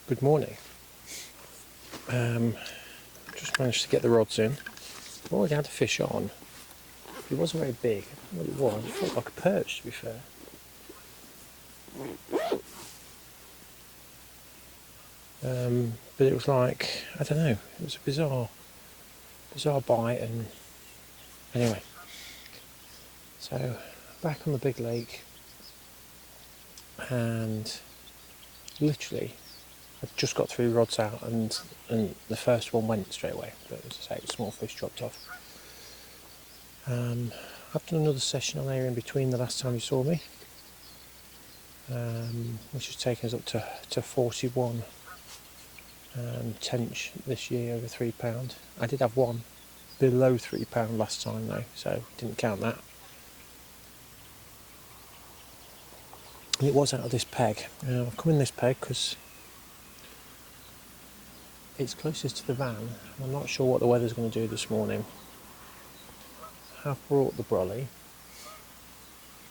Good morning. Just managed to get the rods in. I've already had a fish on. It wasn't very big. I don't know what it was. It felt like a perch, to be fair. But it was like, I don't know, it was a bizarre bite. And anyway, so back on the big lake, and literally I just got 3 rods out, and the first one went straight away. But as I say, a small fish dropped off. I've done another session on there in between the last time you saw me, which has taken us up to 41 tench this year over £3. I did have one below £3 last time though, so didn't count that. And it was out of this peg. I've come in this peg because it's closest to the van. I'm not sure what the weather's going to do this morning. I have brought the brolly.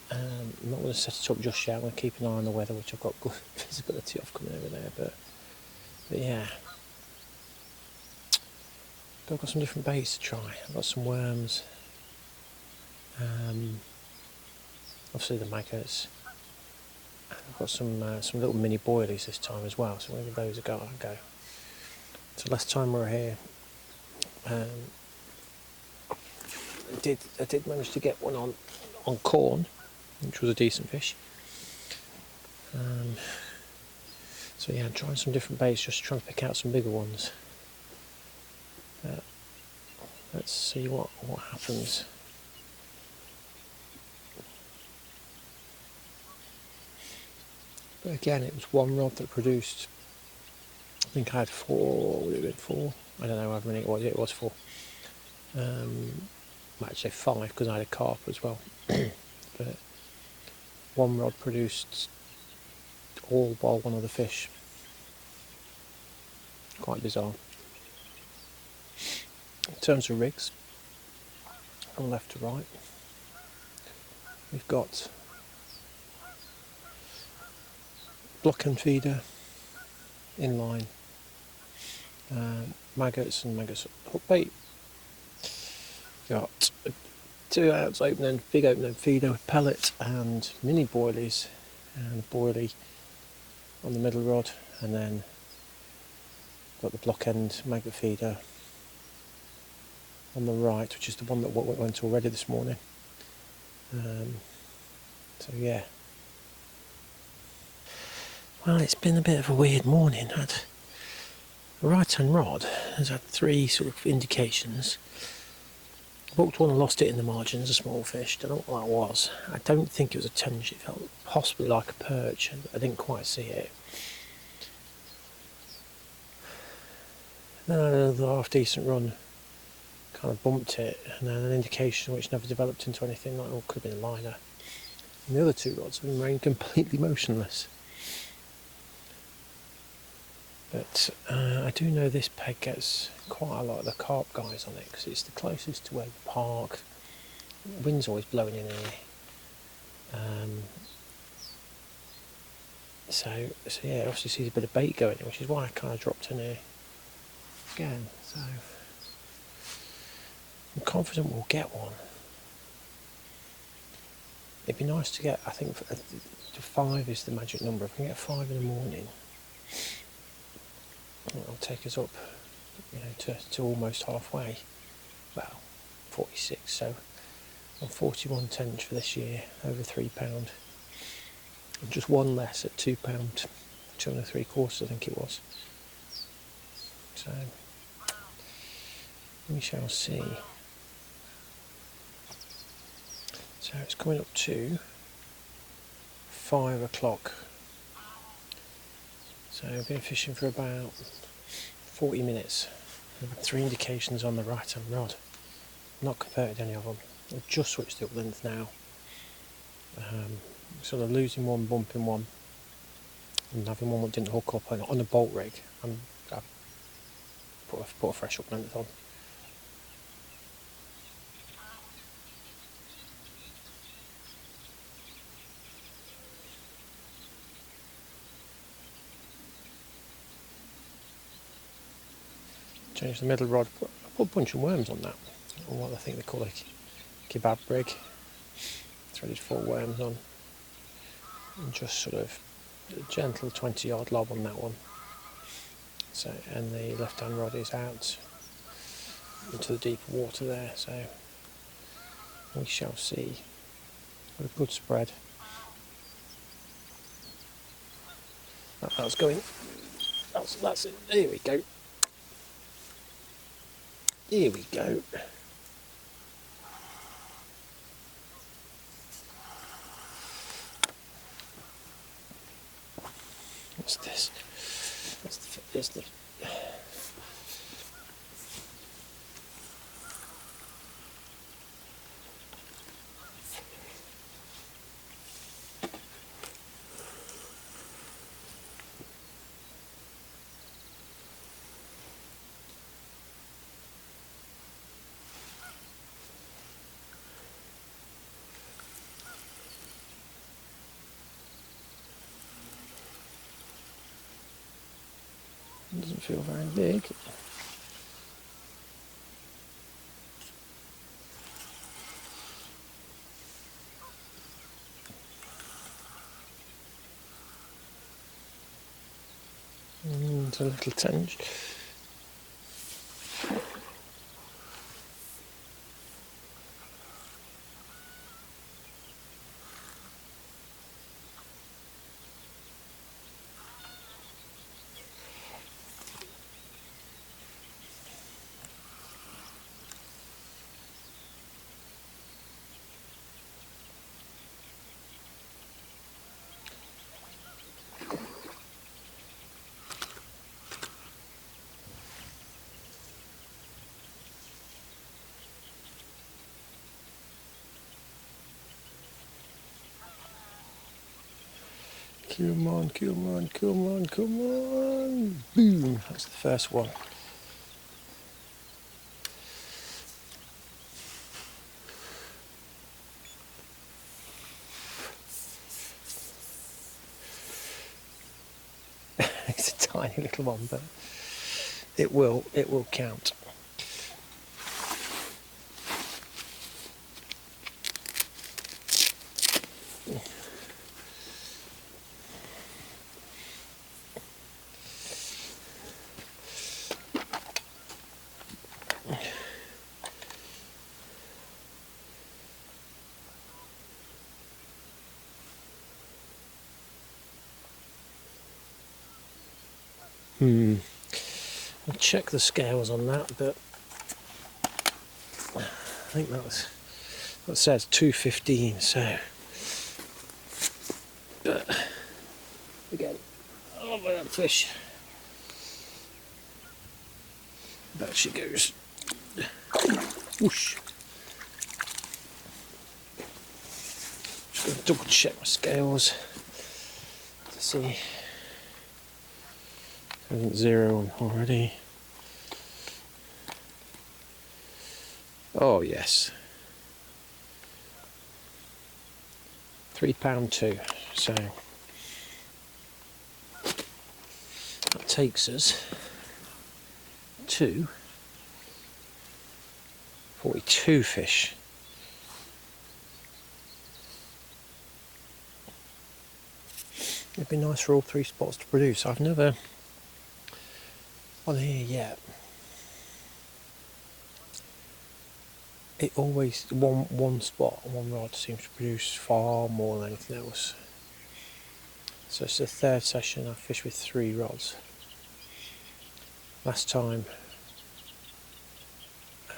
I'm not going to set it up just yet. I'm going to keep an eye on the weather, which I've got good visibility of coming over there. But yeah, but I've got some different baits to try. I've got some worms. Obviously the maggots. I've got some little mini boilies this time as well, so I'm going to give those a go. So last time we were here, I did manage to get one on corn, which was a decent fish. So yeah, I'm trying some different baits, just trying to pick out some bigger ones. Let's see what happens. But again, it was one rod that produced, I think I had 4, would it have been 4? I don't know how many it was 4. I might say 5 because I had a carp as well. But one rod produced all but one of the fish. Quite bizarre. In terms of rigs, from left to right, we've got block and feeder, inline, maggots and maggots hook bait. Got 2-ounce big open end feeder with pellet and mini boilies, and a boilie on the middle rod, and then got the block end maggot feeder on the right, which is the one that went already this morning. So yeah. Well, it's been a bit of a weird morning. The right hand rod has had 3 sort of indications. Booked one and lost it in the margins, a small fish. Don't know what that was. I don't think it was a tench. It felt possibly like a perch. I didn't quite see it. Then I had another half decent run, kind of bumped it, and then an indication which never developed into anything, like, oh, could have been a liner. And the other 2 rods have remained completely motionless. But I do know this peg gets quite a lot of the carp guys on it because it's the closest to where you park. The wind's always blowing in here. So yeah, obviously sees a bit of bait going in, which is why I kind of dropped in here again. So I'm confident we'll get one. It'd be nice to get, I think, 5 is the magic number. If we can get 5 in the morning, it'll take us up, to almost halfway. Well, 46. So on 41 tench for this year, over £3. And just one less at £2, 2 3/4, I think it was. So we shall see. So it's coming up to 5 o'clock. So I've been fishing for about 40 minutes. I've had 3 indications on the right hand rod. Not converted any of them. I've just switched the uplength now. Sort of losing one, bumping one, and having one that didn't hook up on a bolt rig. I've put a fresh uplength on. Change the middle rod, I put a bunch of worms on that, or what I think they call a kebab rig. Threaded 4 worms on, and just sort of a gentle 20-yard lob on that one. So, and the left-hand rod is out into the deeper water there, so we shall see. Got a good spread. That's going. That's it. There we go. Here we go. What's this? That's the It doesn't feel very big. It's a little Tench. Come on, come on, come on, come on. Boom. That's the first one. It's a tiny little one, but it will count. I'll check the scales on that, but I think that says 215. So, but again, oh, that fish. Back she goes. Whoosh. Just going to double check my scales to see. Isn't 0 on already? Oh yes, £3.2. So that takes us to 42 fish. It'd be nice for all 3 spots to produce. I've never on here yet. It always one spot, one rod seems to produce far more than anything else. So it's the 3rd session I've fished with 3 rods. Last time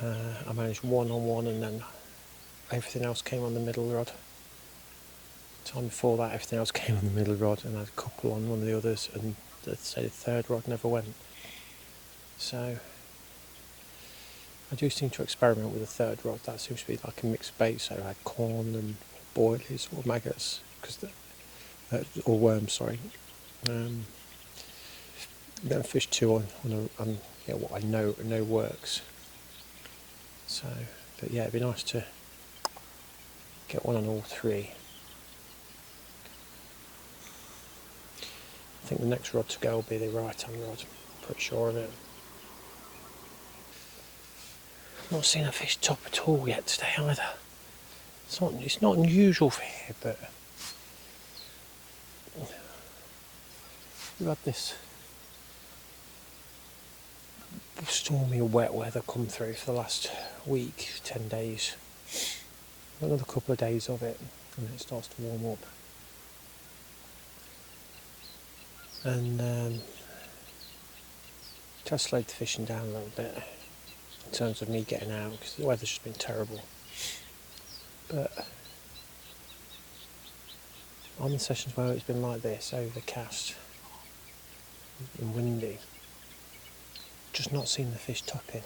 I managed 1 on 1, and then everything else came on the middle rod. Time before that, everything else came on the middle rod, and I had a couple on one of the others, and let's say the 3rd rod never went. So I do seem to experiment with the 3rd rod. That seems to be like a mixed bait. So I had corn and boilies or maggots, or worms. Sorry. Then I fished 2 on what I know works. So, but yeah, it'd be nice to get one on all 3. I think the next rod to go will be the right-hand rod. Pretty sure of it. Not seen a fish top at all yet today either. It's not unusual for here, but we've had this stormy wet weather come through for the last week, 10 days. Another couple of days of it and it starts to warm up. And it has slowed the fishing down a little bit in terms of me getting out because the weather's just been terrible. But on the sessions where it's been like this, overcast and windy, just not seen the fish topping.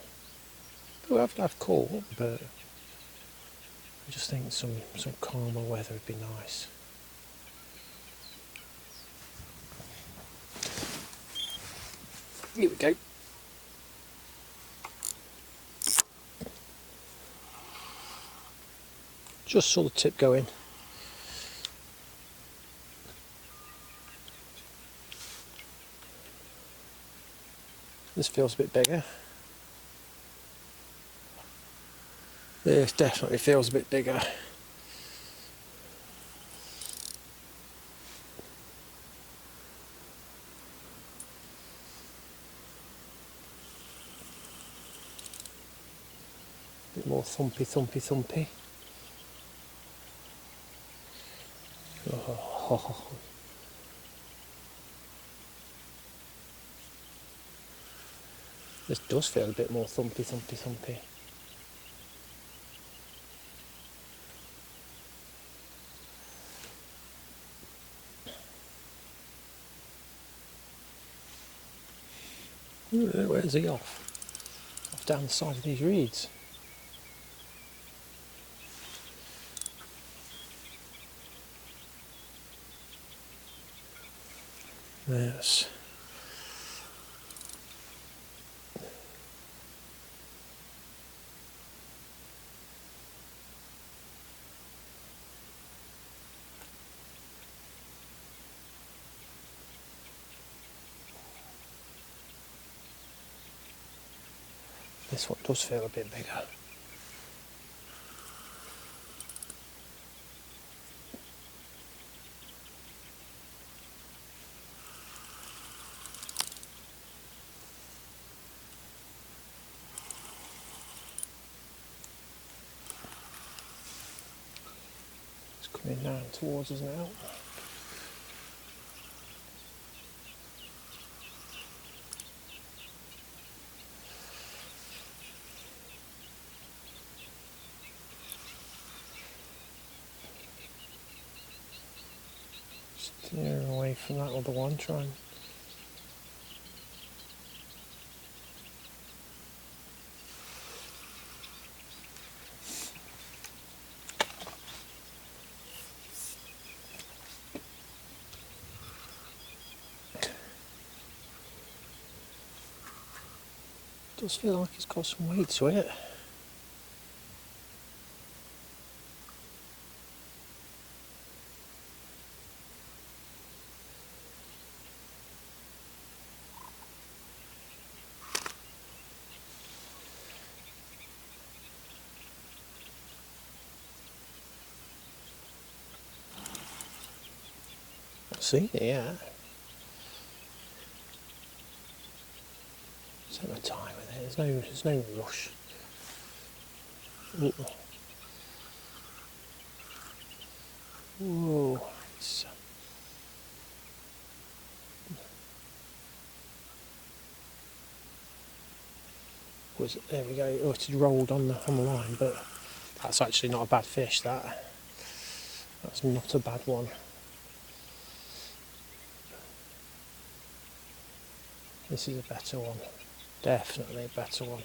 Well, I've caught, but I just think some calmer weather would be nice. Here we go. Just saw the tip go in. This feels a bit bigger. This definitely feels a bit bigger. A bit more thumpy. Oh. This does feel a bit more thumpy. Where's he off? Off down the side of these reeds. Yes. This one does feel a bit bigger. It's coming down towards us now. Steer away from that other one, try and does feel like it's got some weight to it. See, yeah. Take my time with it. There's no rush. Whoa. There we go. Oh, it's rolled on the line, but that's actually not a bad fish. That's not a bad one. This is a better one. Definitely a better one.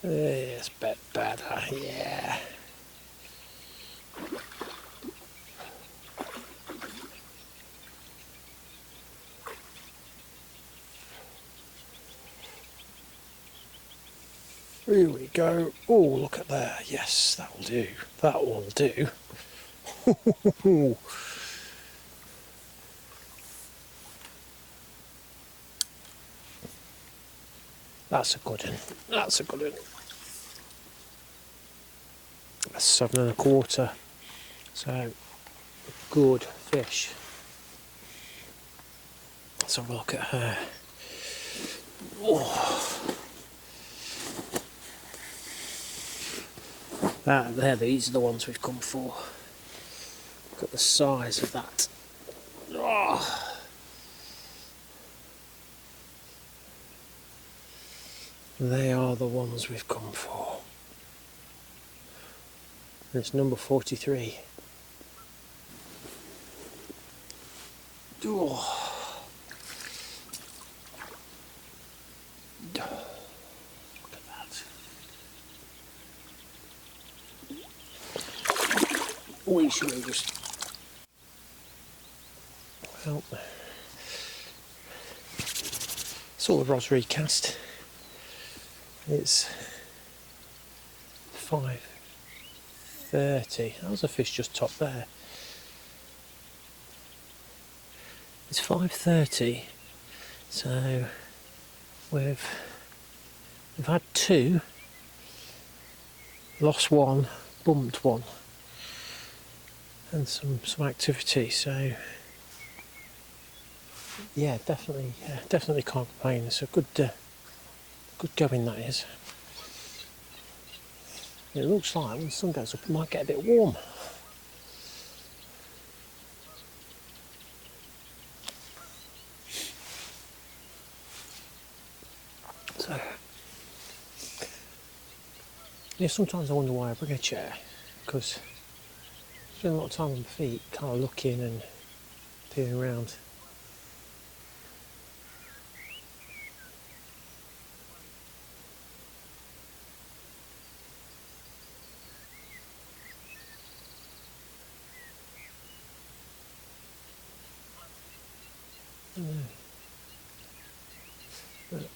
It's a bit better, yeah. Here we go. Oh, look at there. Yes, that'll do. That will do. That's a good one. That's a good one. That's 7 1/4. So, good fish. Let's have a look at her. Oh. These are the ones we've come for. Look at the size of that. Oh. They are the ones we've come for. And it's number 43. Oh. Look at that. We should have just... Well, it's all the rods recast. It's 5:30. That was a fish just topped there. It's 5:30, so we've had 2, lost 1, bumped 1, and some activity. So yeah, definitely can't complain. It's a good going, that is. It looks like when the sun goes up, it might get a bit warm. So, yeah, sometimes I wonder why I bring a chair, because I spend a lot of time on my feet, kind of looking and peering around. But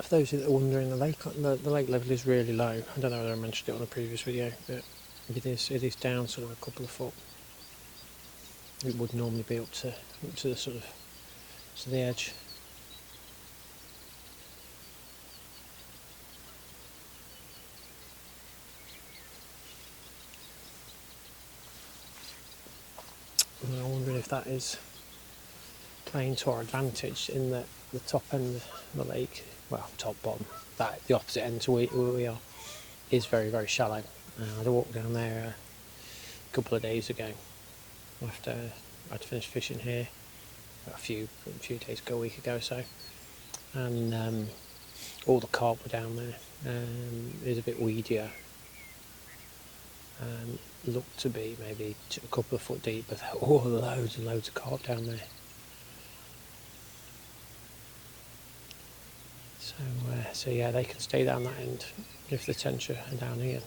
for those that are wondering, the lake level is really low. I don't know whether I mentioned it on a previous video, but it is down sort of a couple of foot. It would normally be up to the sort of to the edge. And I'm wondering if that is playing to our advantage in that the top end of the lake, well, top bottom, that the opposite end to where we are, is very, very shallow. I had a walk down there a couple of days ago after I'd finished fishing here a few days ago, a week ago or so, and all the carp were down there. It was a bit weedier. Looked to be maybe a couple of foot deep, but there were loads and loads of carp down there. So yeah, they can stay down that end if the tench are down here.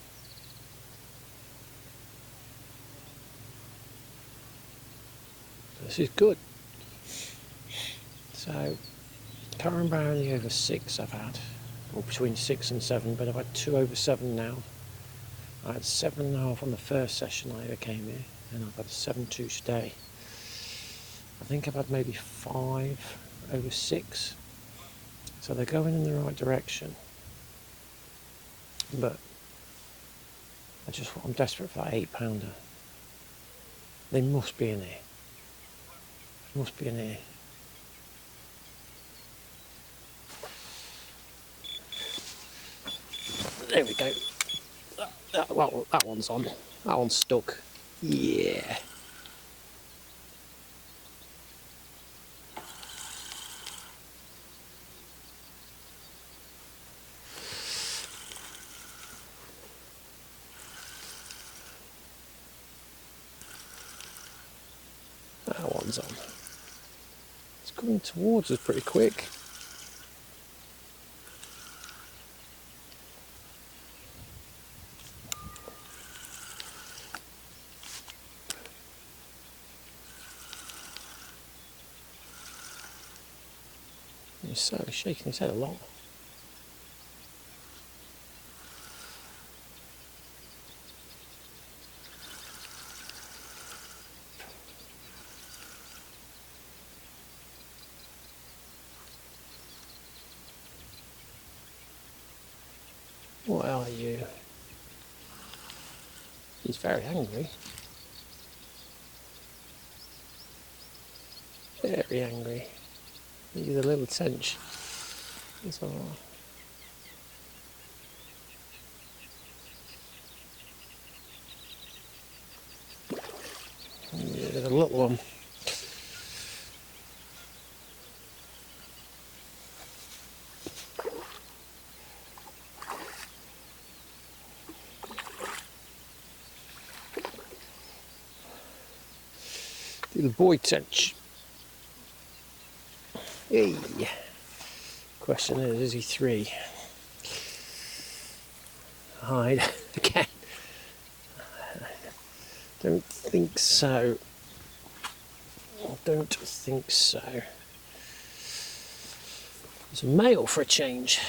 This is good. So, can't remember how many over 6 I've had, or between 6 and 7, but I've had 2 over 7 now. I had 7.5 on the first session I ever came here, and I've had a 7.2 today. I think I've had maybe 5 over 6, so they're going in the right direction. But I'm desperate for that 8-pounder. They must be in here. Must be in here. There we go. That one's on. That one's stuck. Yeah. That one's on. It's coming towards us pretty quick. He's certainly shaking his head a lot. What are you? He's very angry. Very angry. He's a little Tench. He's all right. Yeah, there's a little one. Little boy Tench. Hey. Question is he 3? Hide again. Don't think so. Don't think so. It's a male for a change.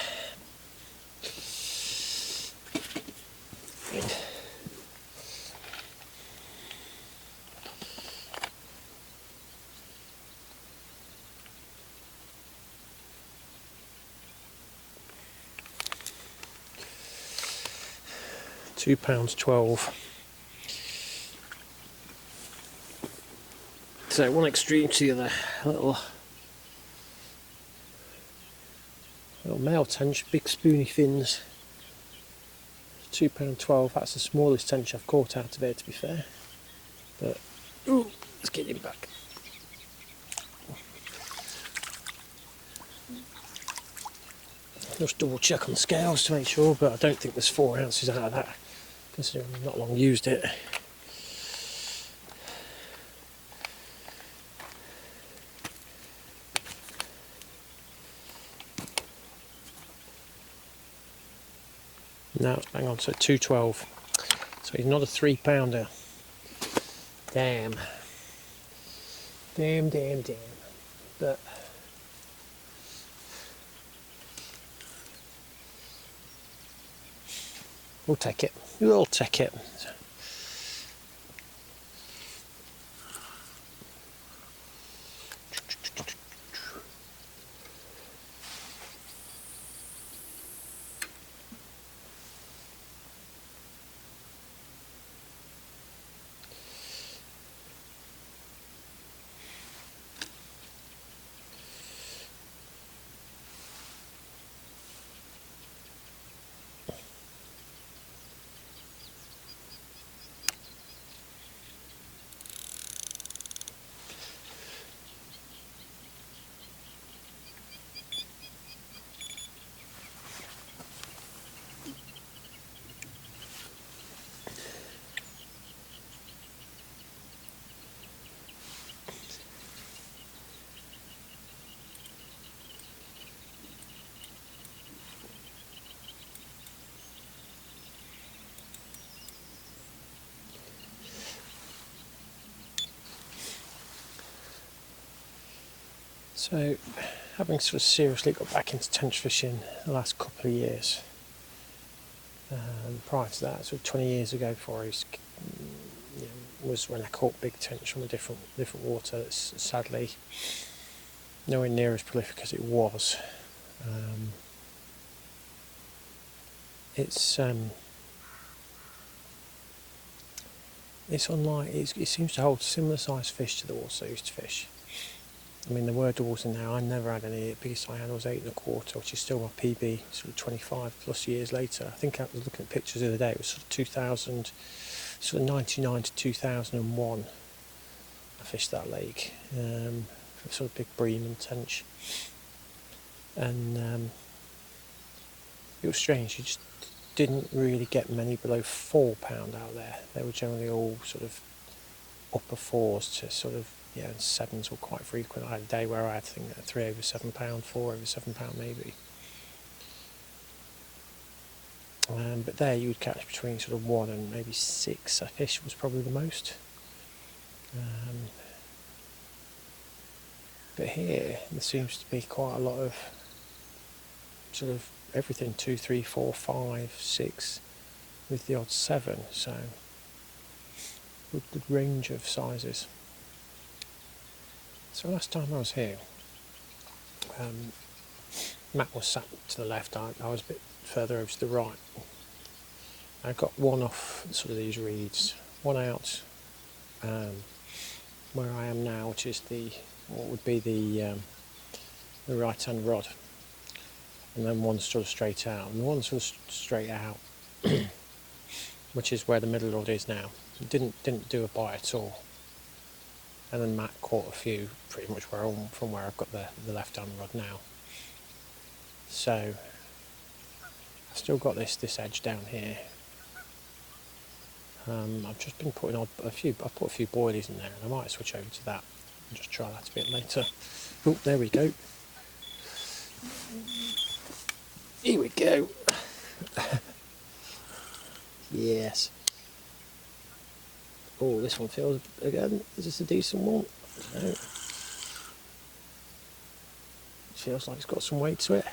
£2.12. So one extreme to the other. Little male Tench, big spoony fins. £2.12. That's the smallest Tench I've caught out of here, to be fair. But ooh, let's get him back. Just double check on the scales to make sure, but I don't think there's 4 ounces out of that, considering I've not long used it. No, it's bang on, so 2.12. So he's not a 3-pounder. Damn. Damn. But we'll take it. We'll take it. So, having sort of seriously got back into tench fishing the last couple of years, prior to that, sort of 20 years ago, before I was when I caught big tench from a different water. That's sadly nowhere near as prolific as it was. It's unlike, it seems to hold similar sized fish to the waters I used to fish. I mean, there were dwellers in there. I never had any. The biggest I had was 8.25, which is still my PB, sort of 25 plus years later. I think I was looking at pictures the other day. It was sort of 2000, sort of 99 to 2001. I fished that lake, sort of big bream and tench, and it was strange. You just didn't really get many below £4 out there. They were generally all sort of upper 4s to sort of, and 7s were quite frequent. I had a day where I had, I think, 3 over £7, 4 over £7 maybe. But there you would catch between sort of 1 and maybe 6 a fish was probably the most. But here there seems to be quite a lot of sort of everything, 2, 3, 4, 5, 6, with the odd 7. So good range of sizes. So last time I was here, Matt was sat to the left, I was a bit further over to the right. I got one off sort of these reeds, one out where I am now, which is what would be the right hand rod, and then one sort of straight out, and the one sort of straight out, which is where the middle rod is now. So didn't do a bite at all. And then Matt caught a few pretty much from where I've got the left hand rod now. So I've still got this edge down here. I've just been putting on I put a few boilies in there, and I might switch over to that and just try that a bit later. Oh, there we go. Here we go. Yes. Oh, this one feels, again, is this a decent one? No. It feels like it's got some weight to it.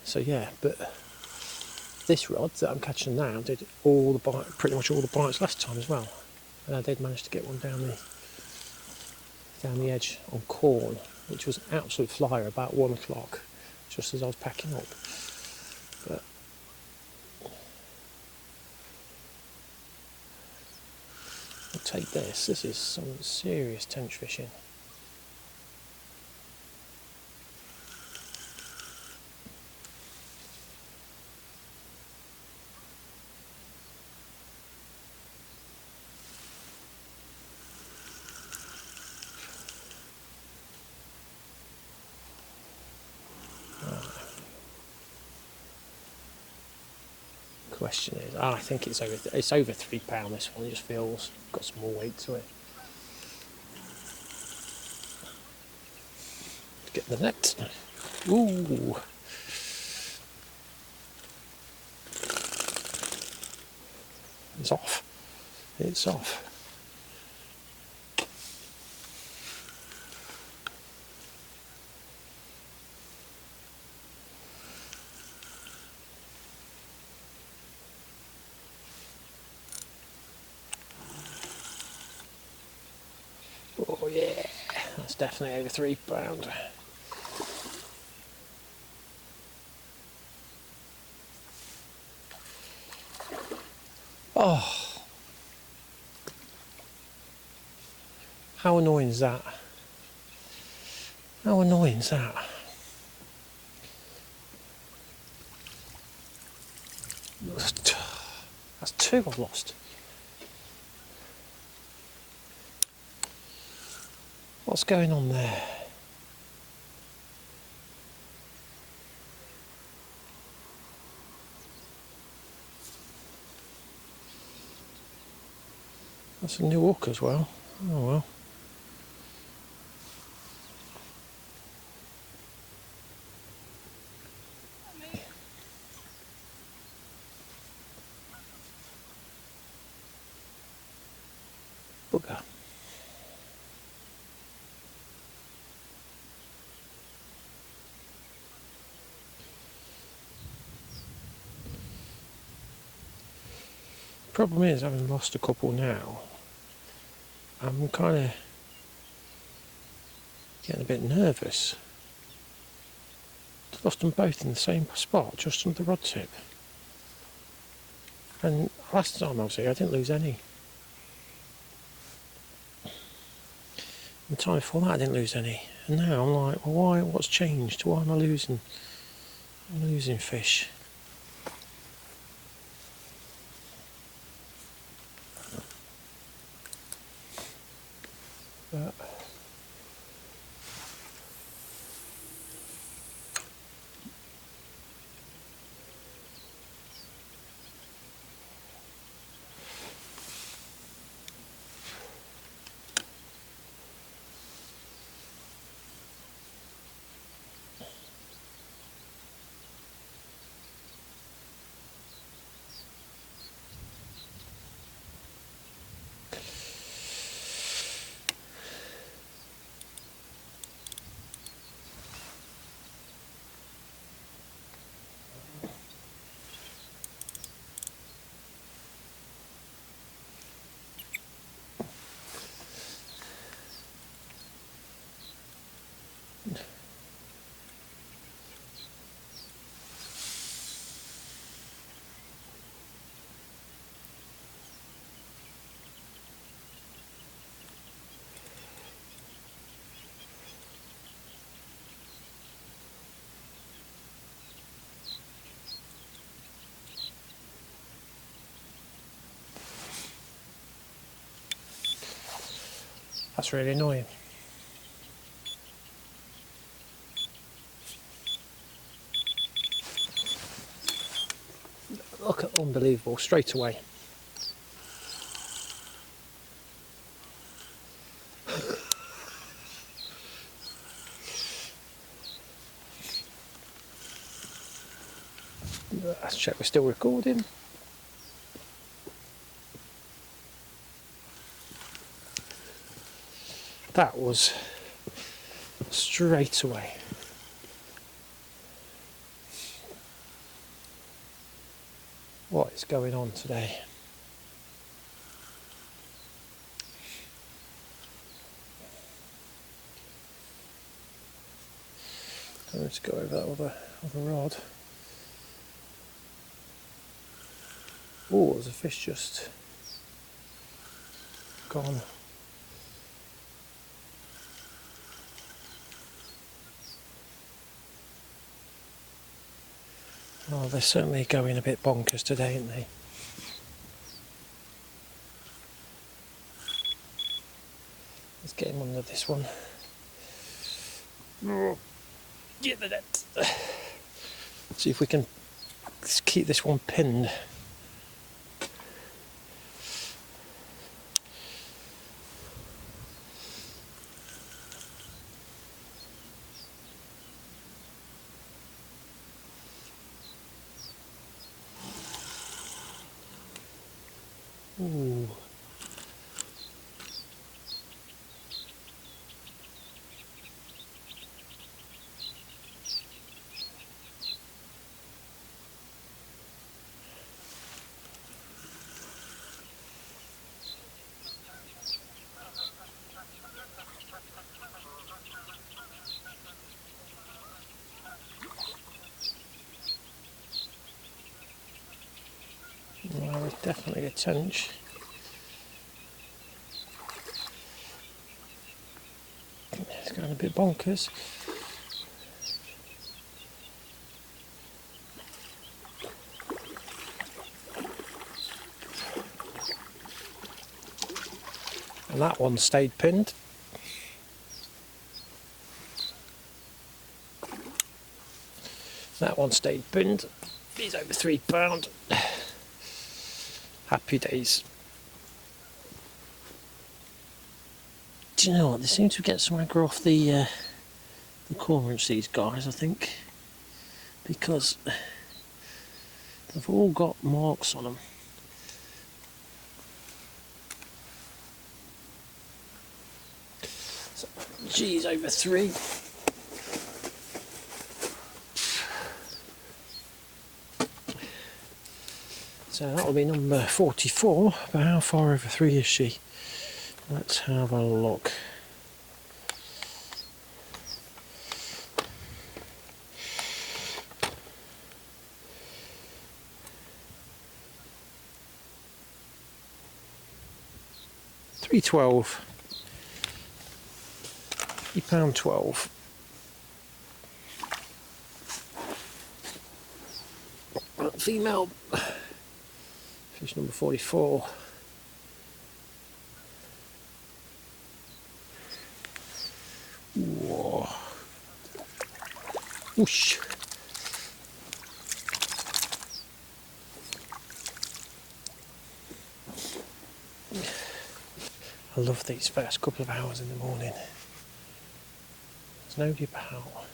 So yeah, but this rod that I'm catching now did pretty much all the bites last time as well. And I did manage to get one down the edge on corn, which was an absolute flyer about 1 o'clock, just as I was packing up. But I'll take this. This is some serious tench fishing. Question is, I think it's over £3. This one, it just feels got some more weight to it. Get the net. Ooh. It's off. It's off. Oh yeah, that's definitely over £3. Oh, how annoying is that? How annoying is that? That's two I've lost. What's going on there? That's a new hook as well. Oh well. Bugger. Problem is, having lost a couple now, I'm kind of getting a bit nervous. I lost them both in the same spot, just under the rod tip. And last time I was here, I didn't lose any. The time before that, I didn't lose any. And now I'm like, well, why? What's changed? Why am I losing? I'm losing fish. But That's really annoying. Look at unbelievable, straight away. Let's check we're still recording. That was straight away. What is going on today? Let's go over that other rod. Oh, there's a fish just gone. Oh, they're certainly going a bit bonkers today, aren't they? Let's get him under this one. Get the net. See if we can keep this one pinned. Ooh. Well, there's definitely a tench. It's going a bit bonkers. And that one stayed pinned. That one stayed pinned. He's over £3. Happy days. Do you know what? They seem to get some aggro off the cormorants, these guys, I think, because they've all got marks on them. So, geez, over 3. So that'll be number 44, but how far over 3 is she? Let's have a look. £3.12. £3.12. Female. Fish number 44. Whoa. Whoosh. I love these first couple of hours in the morning. There's nobody about.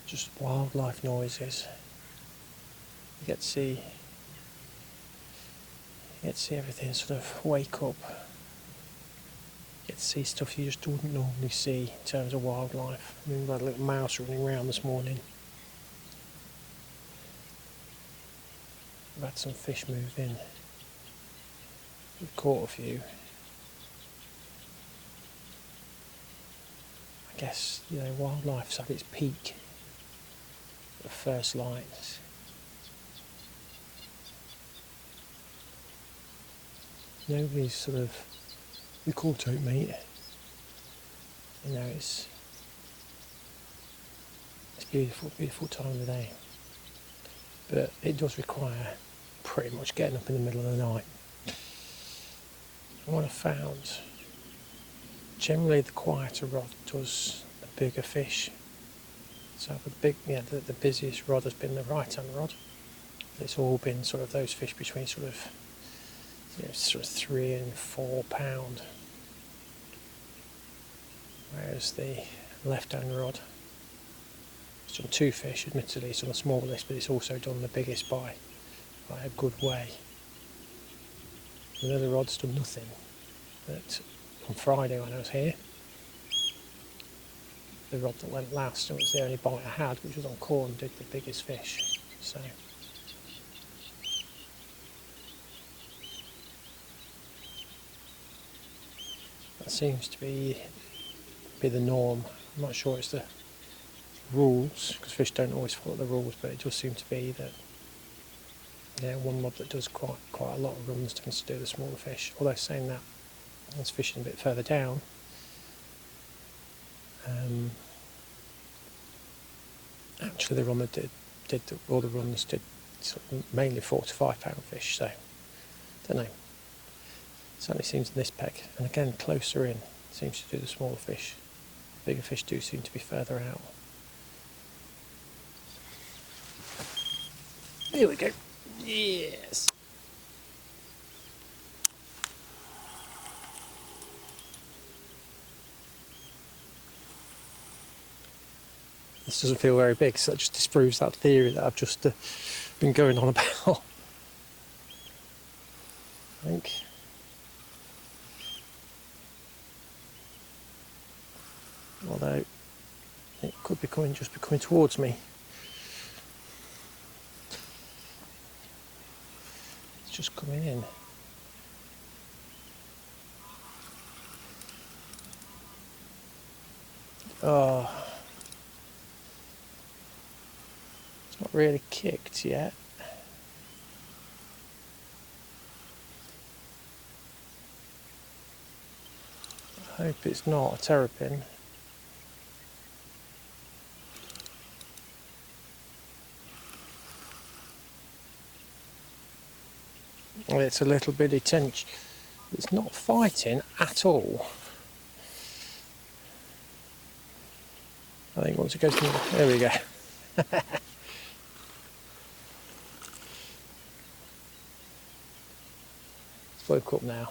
Just wildlife noises. You get to see everything sort of wake up. You get to see stuff you just wouldn't normally see in terms of wildlife. I mean, we had a little mouse running around this morning. We've had some fish move in. We've caught a few. I guess, you know, wildlife's at its peak at the first light. Nobody's sort of, we caught out, mate. You know, it's beautiful, beautiful time of the day. But it does require pretty much getting up in the middle of the night. And what I found generally the quieter rod does the bigger fish. So the busiest rod has been the right hand rod. It's all been sort of those fish between sort of 3 and 4 pound, whereas the left hand rod, it's done 2 fish. Admittedly it's on the smallest, but it's also done the biggest by a good way. The other rod's done nothing. But on Friday when I was here, the rod that went last, and it was the only bite I had, which was on corn, did the biggest fish. So that seems to be the norm. I'm not sure it's the rules, because fish don't always follow the rules, but it does seem to be that one rod that does quite a lot of runs tends to do the smaller fish. Although saying that, I was fishing a bit further down. Actually, the run that did all the runs did sort of mainly 4 to 5 pound fish. So, don't know. Certainly seems in this peg, and again closer in, seems to do the smaller fish. The bigger fish do seem to be further out. Here we go. Yes. This doesn't feel very big, so that just disproves that theory that I've just been going on about. I think. Although it could be coming towards me. It's just coming in. Oh, it's not really kicked yet. I hope it's not a terrapin. It's a little bitty tench. It's not fighting at all. I think once it goes to there we go. It's woke up now.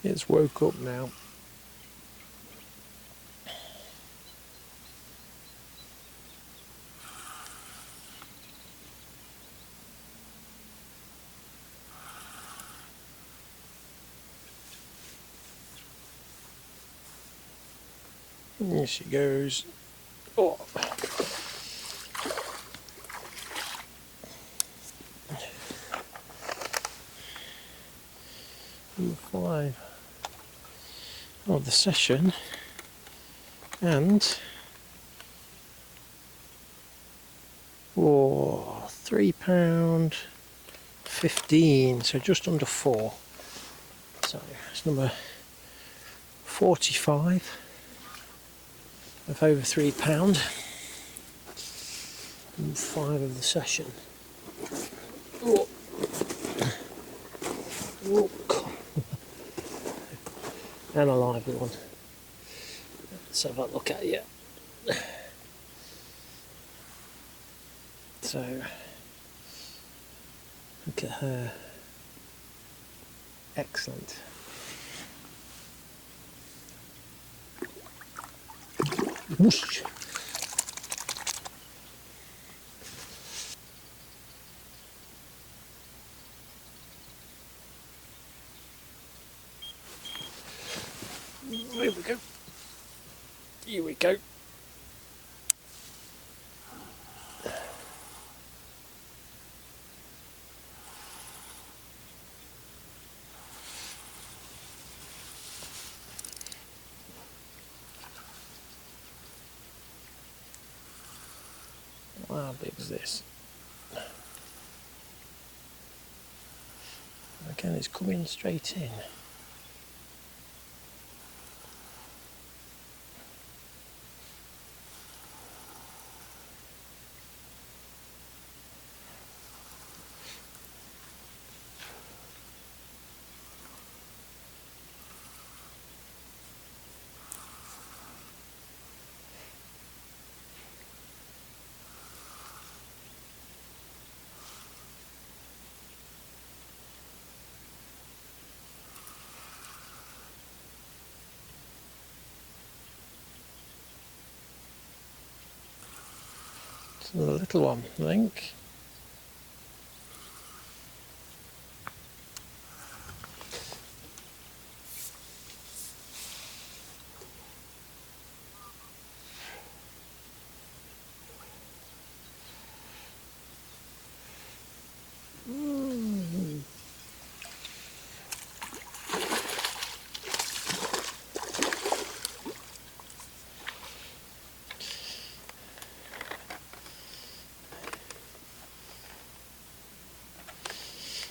It's woke up now. Here she goes. Oh. Number 5 of the session, and £3.15, so just under 4. So it's number 45 of over £3. Number 5 of the session. Oh. Oh. And a lively one. Let's have a look at you. So, look at her. Excellent. Whoosh. Here we go. Here we go. How big is this? Again, it's coming straight in. It's another little one, I think.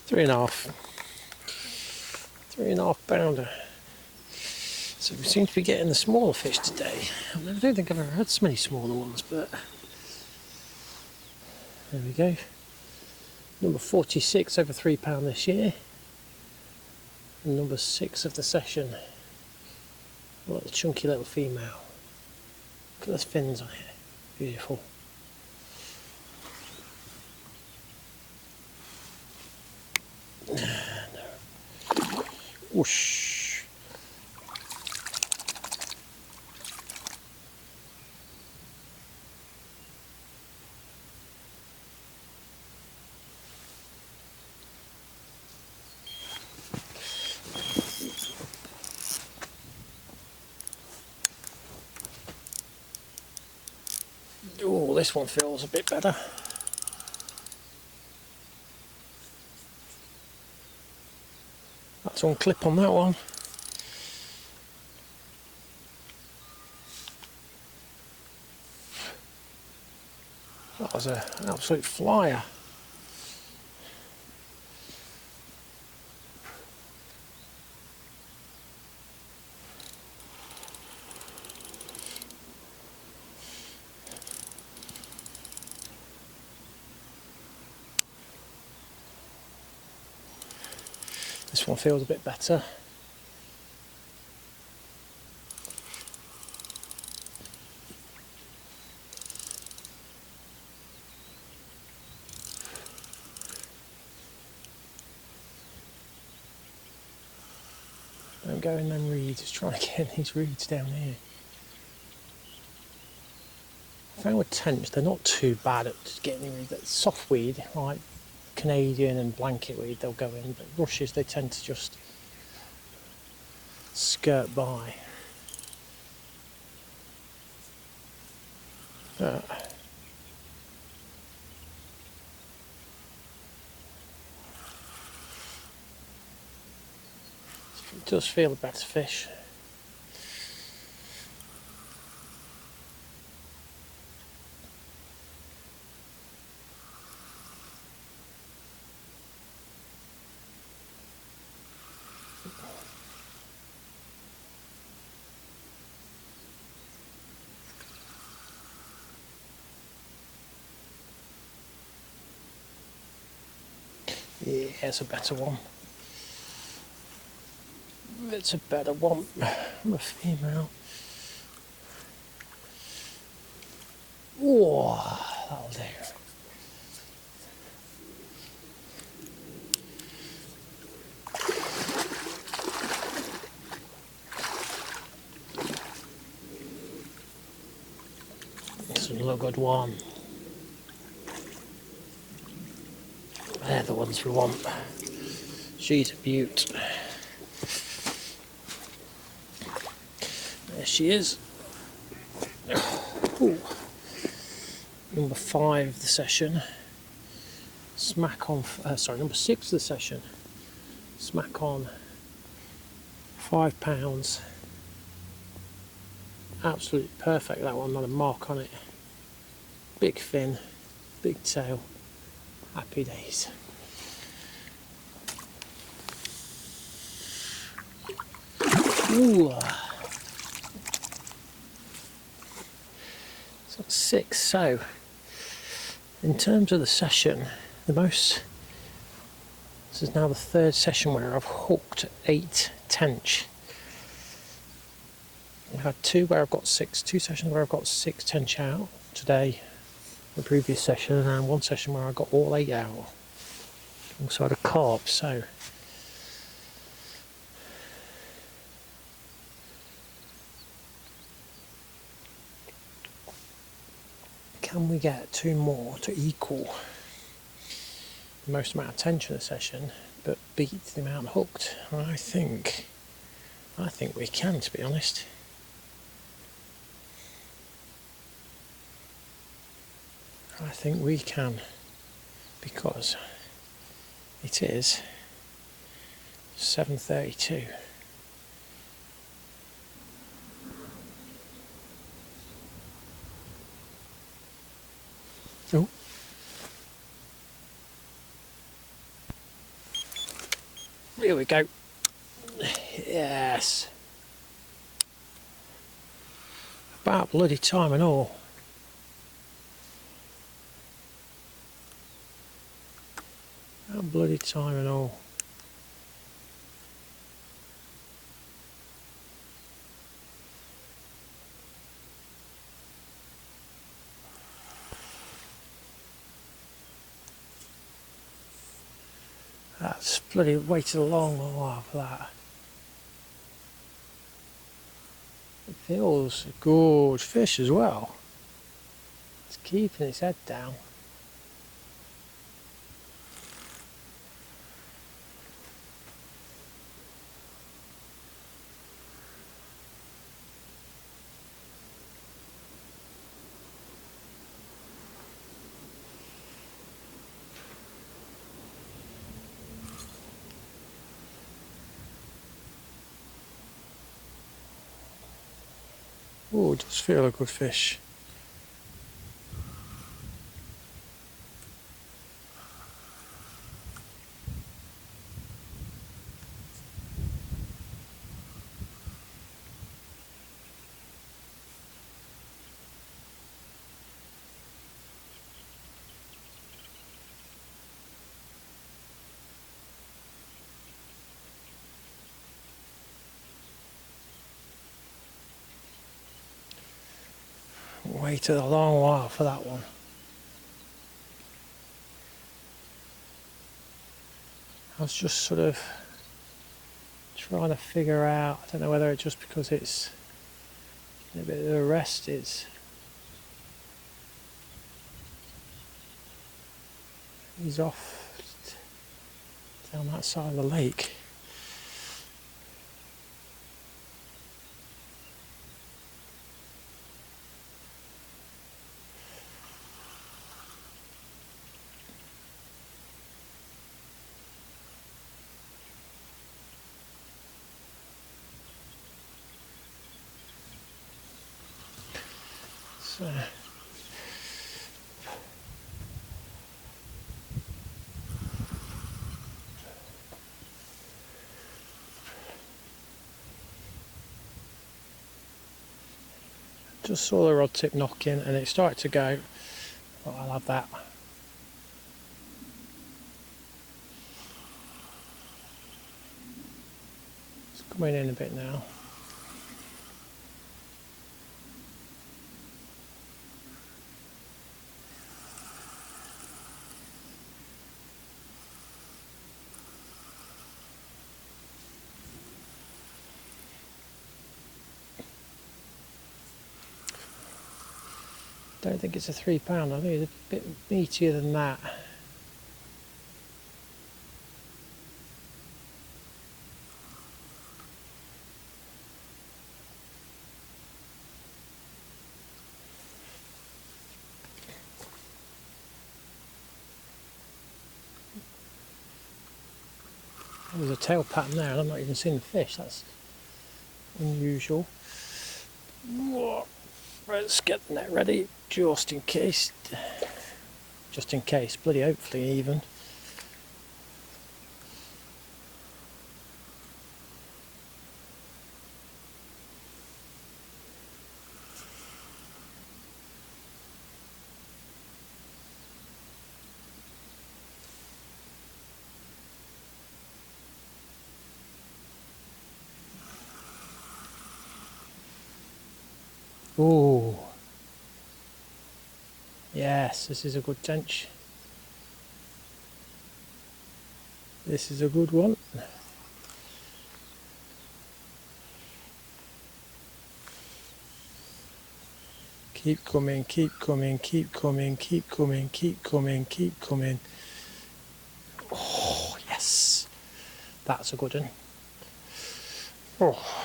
Three and a half pounder. So we seem to be getting the smaller fish today. I don't think I've ever had so many smaller ones, but there we go. Number 46 over £3 this year. And number 6 of the session. A little chunky little female. Look at those fins on here. Beautiful. Whoosh. Oh, this one feels a bit better. That's on clip on that one. That was an absolute flyer. This one feels a bit better. Don't go in them reeds, just trying to get these reeds down here. I found with tench, they're not too bad at just getting reeds. That soft weed, like Canadian and blanket weed, they'll go in, but rushes, they tend to just skirt by. It does feel a better fish. Yeah, it's a better one. It's a better one. I'm a female. Whoa, that'll do. It's another good one. They're the ones we want. She's a beaut. There she is. Ooh. Number 5 of the session. Smack on, number 6 of the session. Smack on £5. Absolutely perfect, that one, not a mark on it. Big fin, big tail, happy days. Ooh. So 6. So in terms of the session, this is now the 3rd session where I've hooked 8 tench. I've had 2 where I've got 6, 2 sessions where I've got 6 tench out today, the previous session, and 1 session where I got all 8 out alongside a carp. So can we get 2 more to equal the most amount of tench in a session but beat the amount hooked? I think we can, to be honest. I think we can, because it is 7:32. Oh, here we go. Yes, about bloody time and all. About bloody time and all. That's bloody waited a long while for that. It feels a good fish as well. It's keeping its head down. Oh, it does feel a good fish. Waited a long while for that one. I was just sort of trying to figure out, I don't know whether it's just because it's a bit of a rest, he's off down that side of the lake. So just saw the rod tip knocking and it started to go. Well, I'll have that. It's coming in a bit now. Don't think it's a 3 pound, I think it's a bit meatier than that. There's a tail pattern there and I'm not even seeing the fish, that's unusual. Let's get the net ready just in case just in case. Bloody hopefully even. Oh, yes, this is a good tench. This is a good one. Keep coming, keep coming, keep coming, keep coming, keep coming, keep coming. Oh, yes. That's a good one. Oh.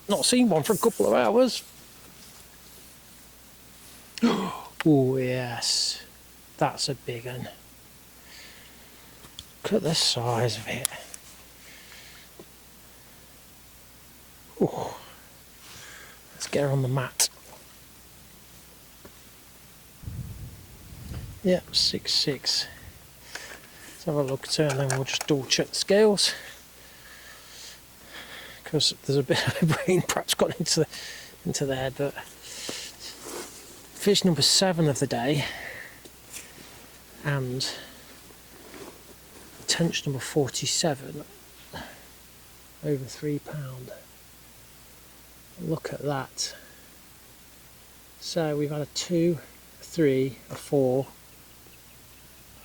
Not seen one for a couple of hours. Oh, yes. That's a big one. Look at the size of it. Oh. Let's get her on the mat. Yep, 6'6". Let's have a look at her and then we'll just double check the scales. Because there's a bit of rain perhaps got into there, but fish number 7 of the day and tench number 47, over £3. Look at that. So we've had a 2, a 3, a 4,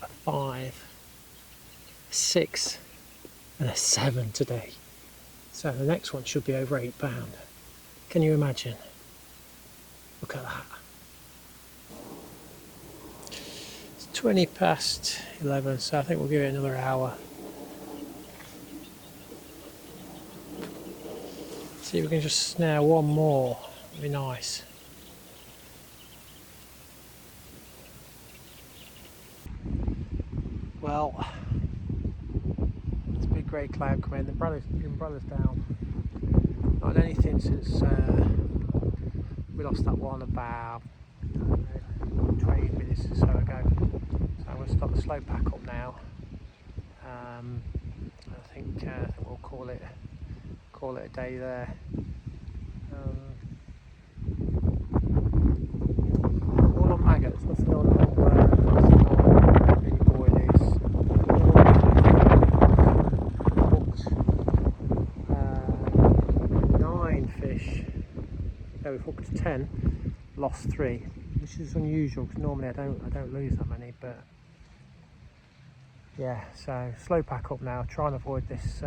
a 5, a 6 and a 7 today. So the next one should be over £8. Can you imagine? Look at that. It's 20 past 11, so I think we'll give it another hour. See if we can just snare one more. That'd be nice. Well, it's a big grey cloud coming. The umbrella's down. Not had anything since we lost that one about 20 minutes or so ago. So I'm going to start the slow pack up now. I think we'll call it a day there. All on maggots, nothing on mini boilies. Hooked 9 fish. So we've hooked 10, lost 3, which is unusual because normally I don't lose that many, but yeah. So slow pack up now. Try and avoid this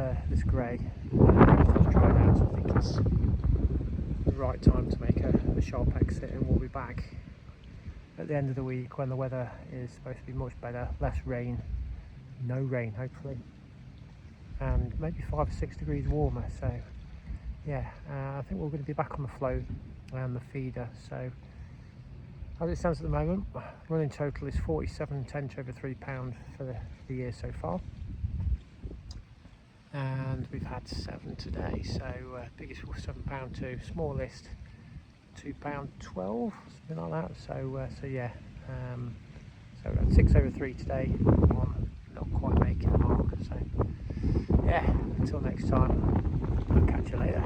grey. Everything's dried out, so I think it's the right time to make a sharp exit, and we'll be back at the end of the week when the weather is supposed to be much better, less rain, no rain hopefully, and maybe 5 or 6 degrees warmer. So yeah, I think we're going to be back on the float and the feeder. So as it stands at the moment, running total is 47 tench over £3 for the year so far, and we've had 7 today. So biggest was £7.2, smallest £2.12, something like that. So yeah, so we've had 6 over 3 today, one not quite making the mark. So yeah, until next time, I'll catch you later.